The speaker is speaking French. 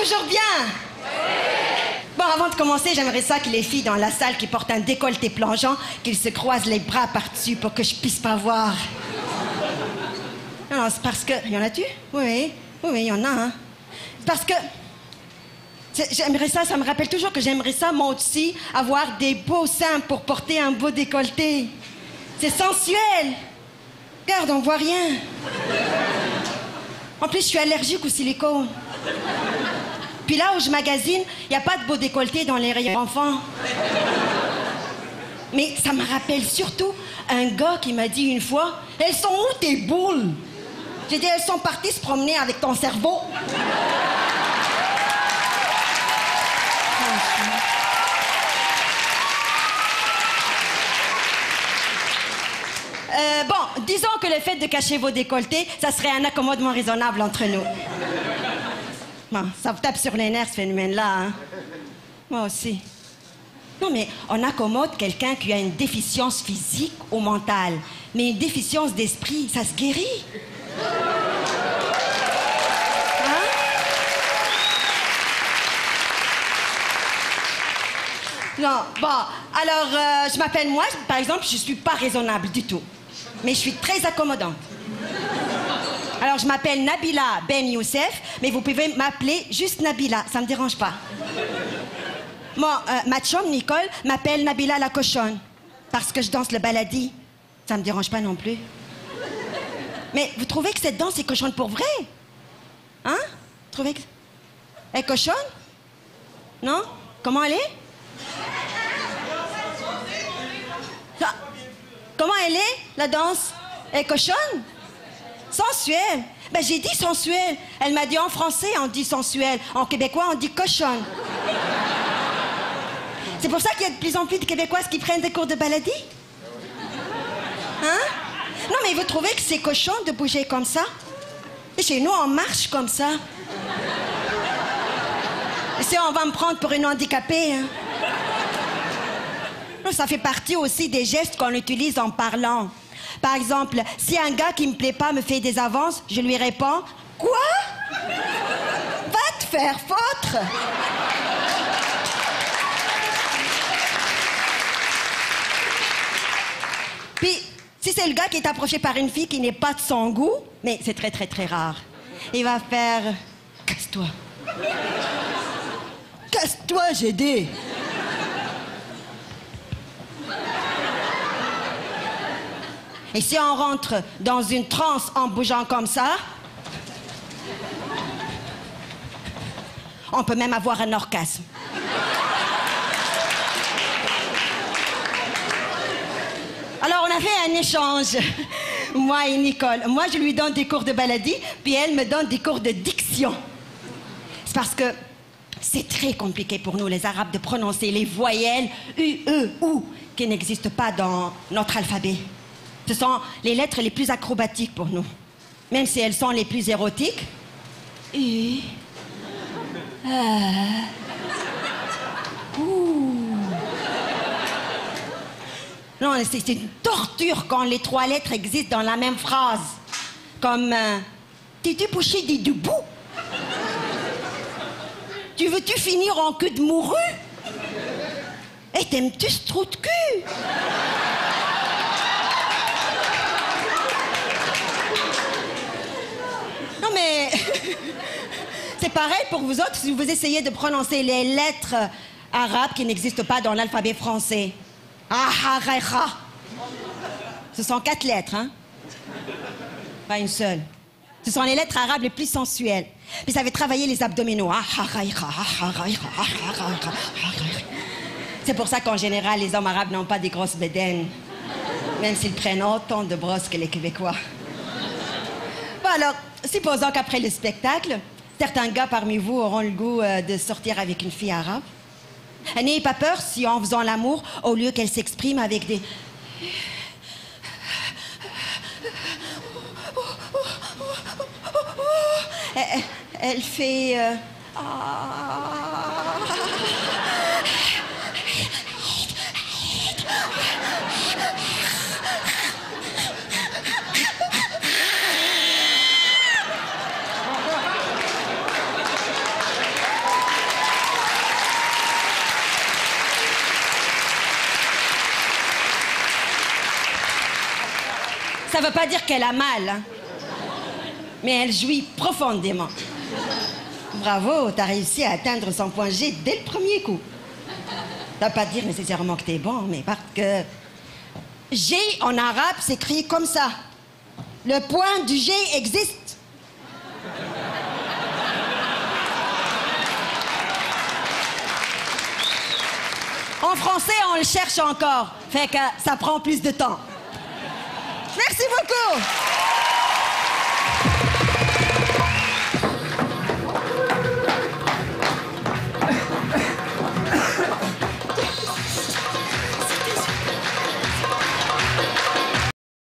toujours bien? Bon, avant de commencer, j'aimerais ça que les filles dans la salle qui portent un décolleté plongeant, qu'ils se croisent les bras par-dessus pour que je puisse pas voir. Non, c'est parce que... Y en a-tu? Oui, il y en a, hein. C'est parce que... J'aimerais ça me rappelle toujours que j'aimerais ça, moi aussi, avoir des beaux seins pour porter un beau décolleté. C'est sensuel. Regarde, on voit rien. En plus, je suis allergique au silicone. Puis là où je magasine, il n'y a pas de beau décolleté dans les rayons enfants. Mais ça me rappelle surtout un gars qui m'a dit une fois, « Elles sont où tes boules? » J'ai dit, « Elles sont parties se promener avec ton cerveau. » Bon, disons que le fait de cacher vos décolletés, ça serait un accommodement raisonnable entre nous. Bon, ça vous tape sur les nerfs, ce phénomène-là, hein? Moi aussi. Non, mais on accommode quelqu'un qui a une déficience physique ou mentale. Mais une déficience d'esprit, ça se guérit. Hein? Non, bon, alors, je m'appelle moi, par exemple, je suis pas raisonnable du tout. Mais je suis très accommodante. Alors, je m'appelle Nabila Ben Youssef, mais vous pouvez m'appeler juste Nabila, ça me dérange pas. Moi, ma chum, Nicole, m'appelle Nabila la cochonne, parce que je danse le baladi. Ça me dérange pas non plus. Mais vous trouvez que cette danse est cochonne pour vrai? Hein? Vous trouvez que... Elle est cochonne? Non? Comment elle est? Ah, comment elle est, la danse? Elle est cochonne? Sensuelle. Ben, j'ai dit sensuelle. Elle m'a dit en français, on dit sensuelle. En québécois, on dit cochonne. C'est pour ça qu'il y a de plus en plus de Québécoises qui prennent des cours de baladi? Hein? Non, mais vous trouvez que c'est cochon de bouger comme ça? Et chez nous, on marche comme ça. Et si on va me prendre pour une handicapée, hein? Non, ça fait partie aussi des gestes qu'on utilise en parlant. Par exemple, si un gars qui me plaît pas me fait des avances, je lui réponds « Quoi? Va te faire foutre! » Puis, si c'est le gars qui est approché par une fille qui n'est pas de son goût, mais c'est très, très, très rare, il va faire « Casse-toi! Casse-toi, j'ai dit! » Et si on rentre dans une transe en bougeant comme ça, on peut même avoir un orgasme. Alors, on a fait un échange, moi et Nicole. Moi, je lui donne des cours de baladi, puis elle me donne des cours de diction. C'est parce que c'est très compliqué pour nous, les Arabes, de prononcer les voyelles U, E, OU, qui n'existent pas dans notre alphabet. Ce sont les lettres les plus acrobatiques pour nous. Même si elles sont les plus érotiques. U. Ouh. Non, c'est une torture quand les trois lettres existent dans la même phrase. Comme t'es-tu bouché des debout? Tu veux-tu finir en queue de mourue? Et t'aimes-tu ce trou de cul? Non mais... c'est pareil pour vous autres si vous essayez de prononcer les lettres arabes qui n'existent pas dans l'alphabet français. Ah-ha-ra-ra. Ce sont 4 lettres, hein? Pas une seule. Ce sont les lettres arabes les plus sensuelles. Puis ça fait travailler les abdominaux. C'est pour ça qu'en général, les hommes arabes n'ont pas des grosses bédaines. Même s'ils prennent autant de brosses que les Québécois. Bon alors, supposons qu'après le spectacle, certains gars parmi vous auront le goût de sortir avec une fille arabe. N'ayez pas peur si, en faisant l'amour, au lieu qu'elle s'exprime avec des... Elle fait... Ça veut pas dire qu'elle a mal, hein. Mais elle jouit profondément. Bravo, t'as réussi à atteindre son point G dès le premier coup. Ça veut pas dire nécessairement que t'es bon, mais parce que... G en arabe s'écrit comme ça. Le point du G existe. En français, on le cherche encore. Fait que ça prend plus de temps. Merci beaucoup.